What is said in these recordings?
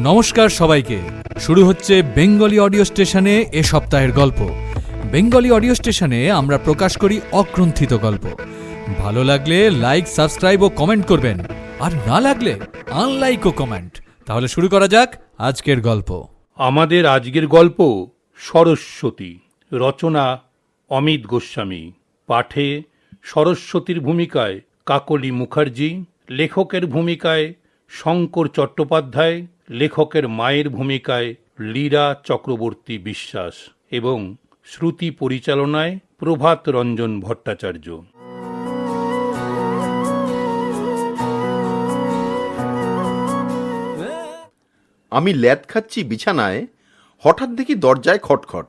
নমস্কার সবাইকে। শুরু হচ্ছে বেঙ্গলি অডিও স্টেশনে এ সপ্তাহের গল্প। বেঙ্গলি অডিও স্টেশনে আমরা প্রকাশ করি অগ্রন্থিত গল্প। ভালো লাগলে লাইক, সাবস্ক্রাইব ও কমেন্ট করবেন, আর না লাগলে আনলাইক ও কমেন্ট। তাহলে শুরু করা যাক আজকের গল্প। আমাদের আজকের গল্প সরস্বতী। রচনা অমিত গোস্বামী। পাঠে সরস্বতীর ভূমিকায় কাকলি মুখার্জি, লেখকের ভূমিকায় শঙ্কর চট্টোপাধ্যায়, লেখকের মায়ের ভূমিকায় লীরা চক্রবর্তী বিশ্বাস এবং শ্রুতি পরিচালনায় প্রভাত রঞ্জন ভট্টাচার্য। আমি ল্যাদ খাচ্ছি বিছানায়, হঠাৎ দেখি দরজায় খটখট।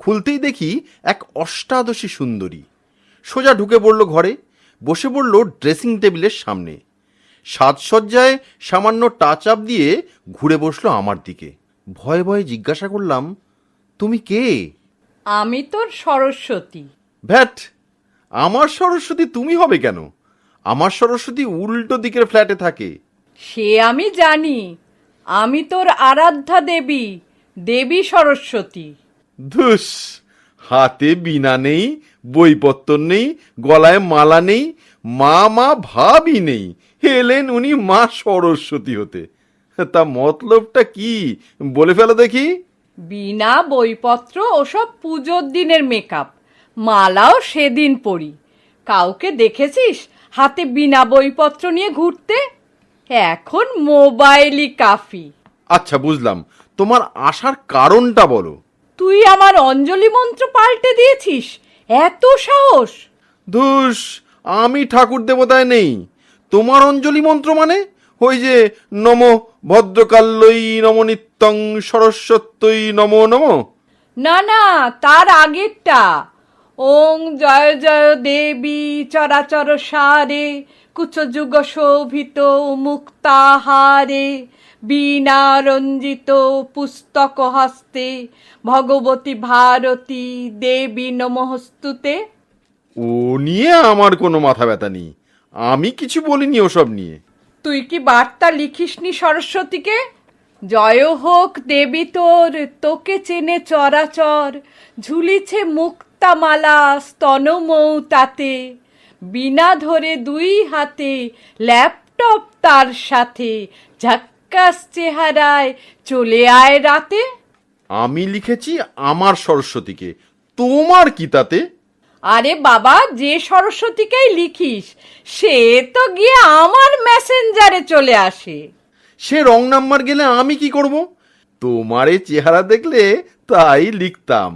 খুলতেই দেখি এক অষ্টাদশী সুন্দরী সোজা ঢুকে পড়ল ঘরে, বসে পড়ল ড্রেসিং টেবিলের সামনে। সাজসজ্জায় সামান্য টাচ আপ দিয়ে ঘুরে বসলো আমার দিকে। ভয়ে ভয়ে জিজ্ঞাসা করলাম, তুমি কে? আমি তোর সরস্বতী। ভ্যাট, আমার সরস্বতী তুমি হবে কেন? আমার সরস্বতী উল্টো দিকের ফ্ল্যাটে থাকে। সে আমি জানি, আমি তোর আরাধ্যা দেবী, দেবী সরস্বতী। ধুস, হাতে বীণা নেই, বইপত্র নেই, গলায় মালা নেই, মা মা ভাবই নেই, এলেন উনি মা সরস্বতী হতে। তা মতলবটা কি বলে ফেলো দেখি। বিনা বইপত্র ওসব পুজোর দিনের মেকআপ, মালাও সেদিন পরি। কাউকে দেখেছিস হাতে বিনা বইপত্র নিয়ে ঘুরতে? এখন মোবাইলই কাফি। আচ্ছা বুঝলাম, তোমার আসার কারণটা বলো। তুই আমার অঞ্জলি মন্ত্র পাল্টে দিয়েছিস, এত সাহস? ধুস, আমি ঠাকুর দেবতায় নেই। তোমার অঞ্জলি মন্ত্র মানে ওই যে নম ভদ্রকাল্যই নম নিত্যং সরস্বত্যই নমো নম। না না, তার আগেরটা। ওং জয় জয় দেবী চরাচর সারে, কুচযুগ শোভিত মুক্তাহারে, বীণা রঞ্জিত পুস্তক হস্তে, ভগবতী ভারতী দেবী নমস্তুতে। ও নিয়ে আমার কোনো মাথা ব্যথা নেই, আমি কিছু বলিনি ওসব নিয়ে। তুই কি বার্তা লিখিসনি সরস্বতীকে? জয় হোক দেবী তোর, তোকে চেনে চরাচর, ঝুলিছে মুক্তামালা স্তনমৌ তাতে, বিনা ধরে দুই হাতে, ল্যাপটপ তার সাথে, ঝাক্কাস চেহারায় চলে আয় রাতে। আমি লিখেছি আমার সরস্বতীকে, তোমার কি তাতে? আরে বাবা, যে সরস্বতীকেই লিখিস সে তো গিয়ে আমার মেসেঞ্জারে চলে আসে। সে রং নাম্বার গেলে আমি কি করব? তোমার এই চেহারা দেখলে তাই লিখতাম,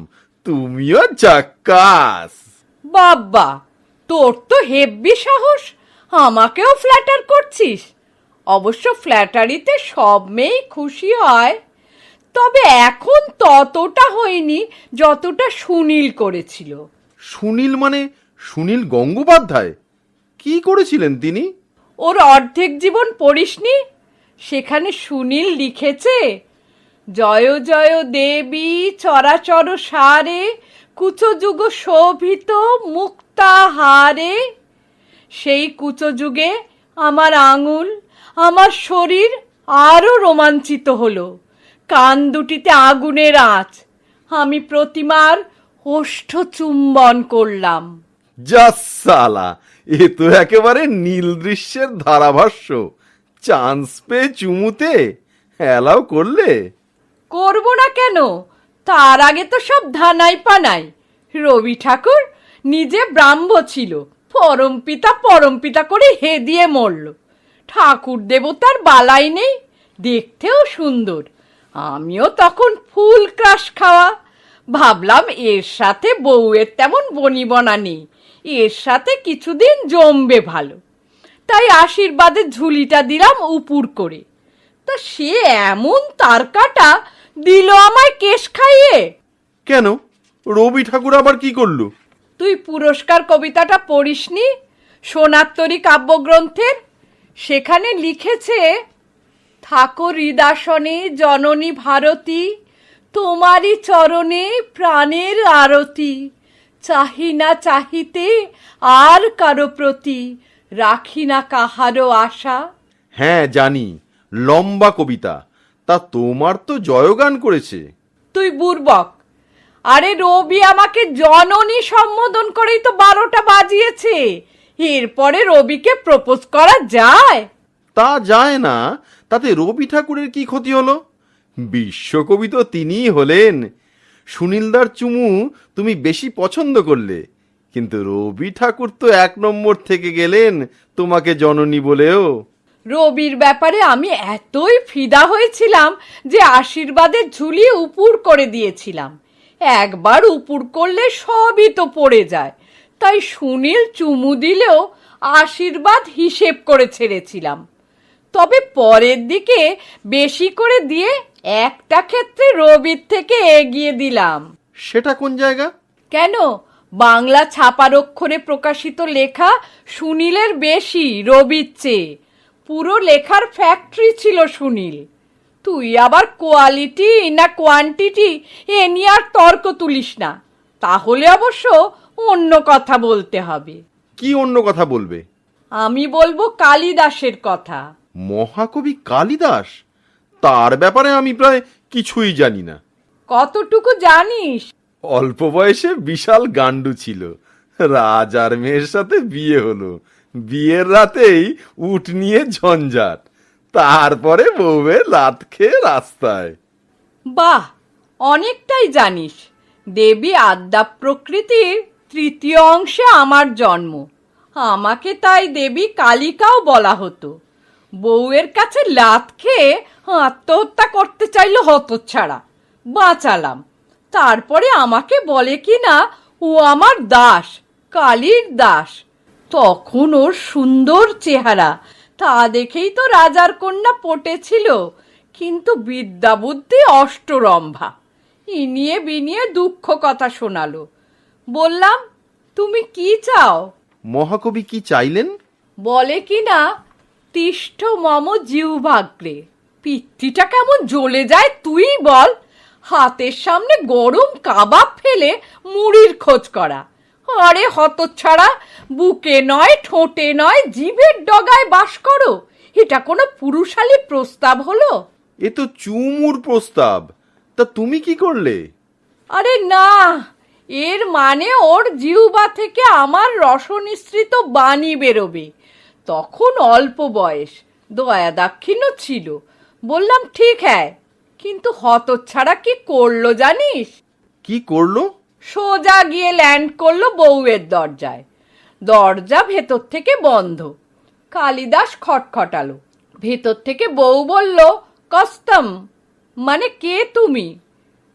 তুমিও জাক্কাস। বাবা, তোর তো হেব্বি সাহস, আমাকেও ফ্ল্যাটার করছিস। অবশ্য ফ্ল্যাটারিতে সব মেয়েই খুশি হয়, তবে এখন ততটা হয়নি যতটা সুনীল করেছিল। সুনীল মানে সুনীল গঙ্গোপাধ্যায়? কি করেছিলেন তিনি? ওর অর্ধেক জীবন পড়িসনি? সেখানে সুনীল লিখেছে, জয় জয় দেবী চরাচর সারে, কুচযুগ শোভিত মুক্তাহারে। সেই কুচযুগে আমার আঙুল, আমার শরীর আরো রোমাঞ্চিত হলো। কান দুটিতে আগুনের আঁচ, আমি প্রতিমার ওষ্ঠ চুম্বন করলাম। যা সালা, এ তো একেবারে নীল দৃশ্যের ধারাভাষ্য। চান্স পেয়ে চুমুতে অ্যালাউ করলে? করব না কেন? তার আগে তো সব ধানাই পানাই। রবি ঠাকুর নিজে ব্রাহ্ম ছিল, পরমপিতা করে হেদিয়ে মরল। ঠাকুর দেবতার বালাই নেই, দেখতেও সুন্দর। আমিও তখন ফুল ক্রাশ খাওয়া। ভাবলাম এর সাথে বউয়ের তেমন বনিবনা নেই, এর সাথে কিছুদিন জমবে ভালো। তাই আশীর্বাদের ঝুলিটা দিলাম উপুর করে। তা সে এমন তার কাটা দিল আমায় কেশ খাইয়ে। কেন, রবি ঠাকুর আবার কি করলো? তুই পুরস্কার কবিতাটা পড়িসনি? সোনাত্তরী কাব্যগ্রন্থের। সেখানে লিখেছে, থাকো হৃদাসনে জননী ভারতী, তোমারই চরণে প্রাণের আরতি, চাহি না চাহিতে আর কারো প্রতি, রাখি না কাহারও আশা। হ্যাঁ জানি, লম্বা কবিতা। তা তোমার তো জয়গান করেছে। তুই বুর্বক। আরে রবি আমাকে জননী সম্বোধন করেই তো 12টা বাজিয়েছে। এরপরে রবিকে প্রপোজ করা যায়? তা যায় না, তাতে রবি ঠাকুরের কি ক্ষতি হলো? বিশ্বকবি তো তিনিই হলেন। সুনীলদার চুমু তুমি বেশি পছন্দ করলে, কিন্তু রবি ঠাকুর তো 1 নম্বর থেকে গেলেন তোমাকে জননী বলেও। রবির ব্যাপারে আমি এতই ফিদা হয়েছিলাম যে আশীর্বাদের ঝুলি উপুর করে দিয়েছিলাম। একবার উপুর করলে সবই তো পড়ে যায়, তাই সুনীল চুমু দিলেও আশীর্বাদ হিসেব করে ছেড়েছিলাম। তবে পরের দিকে বেশি করে দিয়ে একটা ক্ষেত্রে রবির থেকে এগিয়ে দিলাম। সেটা কোন জায়গা? কেন, বাংলা ছাপার অক্ষরে প্রকাশিত লেখা সুনীলের বেশি রবির চেয়ে। পুরো লেখার ফ্যাক্টরি ছিল সুনীল। তুই আবার কোয়ালিটি না কোয়ান্টিটি এ নিয়ে আর তর্ক তুলিস না, তাহলে অবশ্য অন্য কথা বলতে হবে। কি অন্য কথা বলবে? আমি বলবো কালিদাসের কথা। মহাকবি কালিদাস? তার ব্যাপারে আমি প্রায় কিছুই জানি না। কতটুকু জানিস? অল্প বয়সে বিশাল গান্ডু ছিল, রাজার মেয়ের সাথে বিয়ে হলো, বিয়ের রাতেই উট নিয়ে ঝঞ্ঝাট, তারপরে বউয়ের লাত খেয়ে রাস্তায়। বাহ, অনেকটাই জানিস। দেবী আদ্যা প্রকৃতির 3য় অংশে আমার জন্ম। আমাকে তাই দেবী কালিকাও বলা হতো। বউয়ের কাছে লাত খেয়ে আত্মহত্যা করতে চাইল হতচ্ছাড়া, বাঁচালাম। তারপরে আমাকে বলে কি না ও আমার দাস, কালীর দাস। তখন ওর সুন্দর চেহারা, তা দেখেই তো রাজার কন্যা পটেছিল। কিন্তু বিদ্যা বুদ্ধি অষ্টরম্ভা। ইনিয়ে বিনিয়ে দুঃখ কথা শোনালো। বললাম, তুমি কি চাও? মহাকবি কি চাইলেন? বলে কি না, তিষ্ঠ মম জিহ্বাগ্রে। পিত্তিটা কেমন জ্বলে যায় তুই বল। হাতের সামনে গরম কাবাব ফেলে মুড়ির খোঁজ করা। আরে হতচ্ছাড়া, বুকে নয়, ঠোঁটে নয়, জিভের ডগায় বাস করো। এটা কোনো পুরুষালী প্রস্তাব হলো? এ তো চুমুর প্রস্তাব। তা তুমি কি করলে? আরে না, এর মানে ওর জিহ্বা থেকে আমার রসনিঃসৃত বাণী বেরোবে। তখন অল্প বয়স, দয়া দাক্ষিণ্য ছিল। বললাম ঠিক হ্যাঁ, কিন্তু হতচ্ছাড়া কি করলো জানিস? কি করলো? সোজা গিয়ে ল্যান্ড করলো বউয়ের দরজায়। দরজা ভেতর থেকে বন্ধ। কালিদাস খটখটালো। ভেতর থেকে বউ বলল, কস্তম, মানে কে তুমি?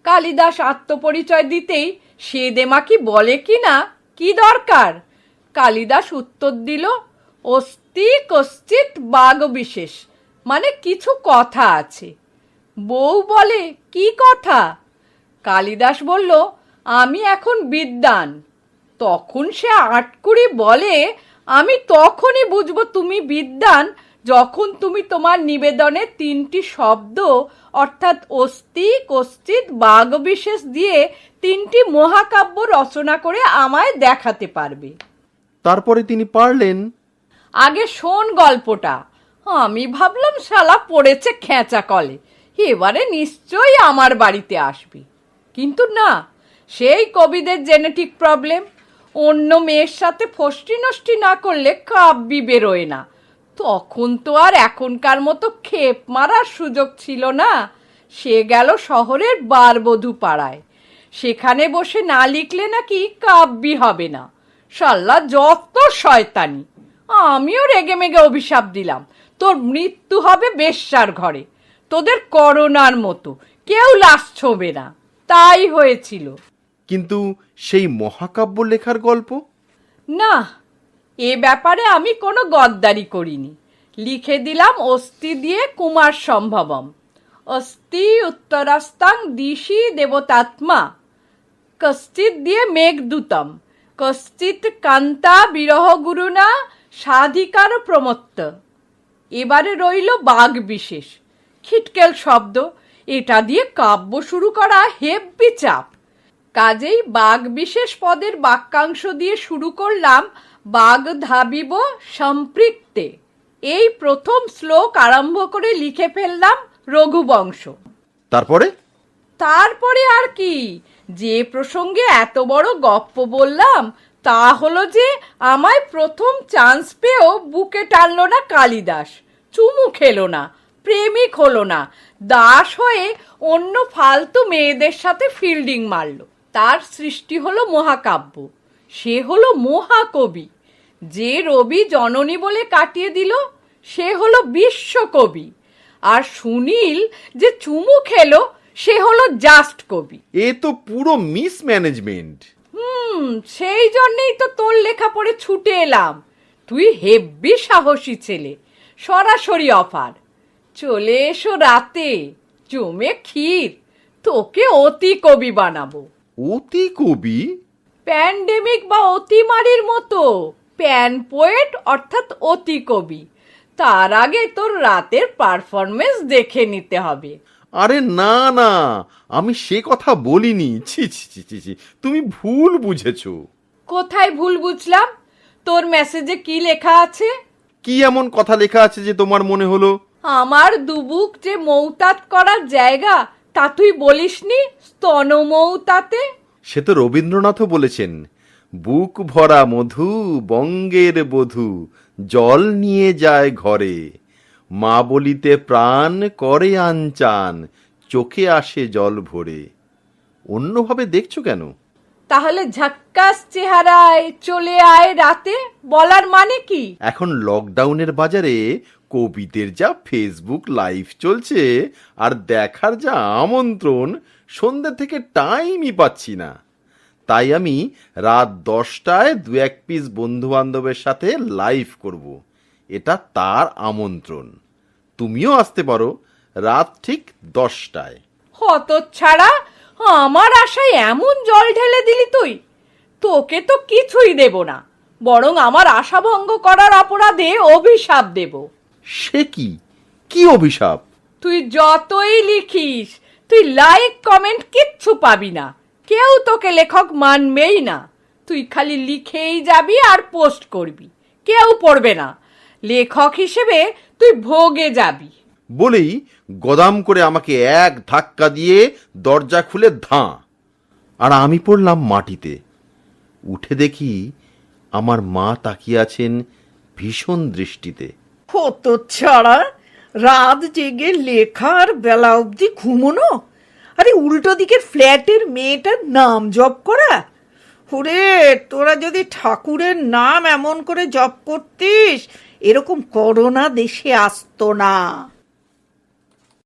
কালিদাস আত্মপরিচয় দিতেই সে দেমাকি বলে কি না, কি দরকার? কালিদাস উত্তর দিল, অস্তি কশ্চিৎ বাগ বিশেষ, মানে কিছু কথা আছে। বউ বলে, কি কথা? কালিদাস বলল, আমি এখন বিদ্বান। তখন সে আটকুড়ি বলে, আমি তখনই বুঝবো তুমি বিদ্বান যখন তুমি তোমার নিবেদনে 3টি শব্দ অর্থাৎ অস্তি কশ্চিৎ বাগ বিশেষ দিয়ে 3টি মহাকাব্য রচনা করে আমায় দেখাতে পারবে। তারপরে তিনি পারলেন? আগে শোন গল্পটা। আমি ভাবলাম শালা পড়েছে খেঁচা কলে, এবারে নিশ্চয়ই আমার বাড়িতে আসবি। কিন্তু না, সেই কবিদের জেনেটিক প্রবলেম। অন্য মেয়ের সাথে ফষ্টি নষ্টি না করলে কাব্যি বেরোয় না। তখন তো আর এখনকার মতো খেপ মারার সুযোগ ছিল না। সে গেল শহরের বারবধূ পাড়ায়। সেখানে বসে না লিখলে নাকি কাব্যি হবে না। শাল্লা যত শয়তানি। আমিও রেগে মেগে অভিশাপ দিলাম, তোর মৃত্যু হবে বেশ্যার ঘরে, তোদের করোনার মতো, কেউ লাশ ছোঁবে না। তাই হয়েছিল। কিন্তু সেই মহাকাব্য লেখার গল্প? না, এ ব্যাপারে আমি কোনো গদ্দারি করিনি। লিখে দিলাম অস্থি দিয়ে কুমার সম্ভবম। অস্থি উত্তরাস্তাং দিশি দেবতাত্মা। কশ্চিৎ দিয়ে মেঘদূতম। কশ্চিৎ কান্তা বিরহ গুরুনা সাধিকার প্রমত্ত। এবারে রইল বাঘ বিশেষ। খিটকেল শব্দ, এটা দিয়ে কাব্য শুরু করা হেব্বি চাপ। কাজেই বাঘ বিশেষ পদের বাক্যাংশ দিয়ে শুরু করলাম, বাঘ ধাবিব সম্পৃক্তে। এই প্রথম শ্লোক আরম্ভ করে লিখে ফেললাম রঘুবংশ। তারপরে? তারপরে আর কি, যে প্রসঙ্গে এত বড় গপ্প বললাম তা হলো যে আমায় প্রথম চান্স পেয়েও বুকে টানলো না কালিদাস, চুমু খেলো না, প্রেমিক হলো না, দাস হয়ে অন্য ফালতু মেয়েদের সাথে ফিল্ডিং মারলো। তার সৃষ্টি হলো মহাকাব্য, সে হলো মহাকবি। যে রবি জননী বলে কাটিয়ে দিল সে হলো বিশ্বকবি। আর সুনীল যে চুমু খেলো সে হলো জাস্ট কবি। এ তো পুরো মিসম্যানেজমেন্ট। সেই জন্যেই তো তোর লেখা পড়ে ছুটে এলাম। তুই হেব্বি সাহসী ছেলে, সরাসরি অফার। চলে এসো রাতে, জমে ক্ষীর, তোকে অতি কবি বানাবো। অতি কবি? প্যান্ডেমিক বা অতিমারির মতো, প্যান পোয়েট অর্থাৎ অতি কবি। তার আগে তোর রাতের পারফরমেন্স দেখে নিতে হবে। আরে না না, আমি সে কথা বলিনি। ছি ছি ছি ছি ছি, তুমি ভুল বুঝেছো। কোথায় ভুল বুঝলাম? তোর মেসেজে কি লেখা আছে? কি এমন কথা লেখা আছে যে তোমার মনে হলো? আমার দুবুক যে মৌতাত করার জায়গা তা তুই বলিসনি স্তন মৌতাতে? সে তো রবীন্দ্রনাথও বলেছেন, বুক ভরা মধু বঙ্গের বধূ জল নিয়ে যায় ঘরে, মা বলিতে প্রাণ করে আনচান চোখে আসে জল ভরে। অন্যভাবে দেখছো কেন? তাহলে ঝাক্কাস চেহারায় চলে আয় রাতে বলার মানে কি? এখন লকডাউনের বাজারে কবিদের যা ফেসবুক লাইভ চলছে আর দেখার যা আমন্ত্রণ, সন্ধ্যে থেকে টাইমই পাচ্ছি না। তাই আমি রাত 10টায় 2-1 পিস বন্ধু বান্ধবের সাথে লাইভ করব। এটা তার আমন্ত্রণ। তুমিও আসতে পারো রাত ঠিক 10টায়। হতচ্ছাড়া, আমার আশায় এমন জল ঢেলে দিলি তুই। তোকে তো কিছুই দেব না, বরং আমার আশা ভঙ্গ করার অপরাধে অভিশাপ দেব। সে কি? কি অভিশাপ? তুই যতই লিখিস, তুই লাইক কমেন্ট কিচ্ছু পাবি না। কেউ তোকে লেখক মানবেই না। তুই খালি লিখেই যাবি আর পোস্ট করবি, কেউ পড়বে না। লেখক হিসেবে তুই ভোগে যাবি। বলেই গদাম করে আমাকে এক ধাক্কা দিয়ে দরজা খুলে ধাঁ। আর আমি পড়লাম মাটিতে। উঠে দেখি আমার মা তাকিয়ে আছেন ভীষণ দৃষ্টিতে। হতচ্ছাড়া, রাত জেগে লেখার বেলা অবধি ঘুমোনো, আরে উল্টো দিকের ফ্ল্যাটের মেয়েটার নাম জপ করা। ওরে, তোরা যদি ঠাকুরের নাম এমন করে জপ করতিস, এরকম করোনা দেশে আসতো না।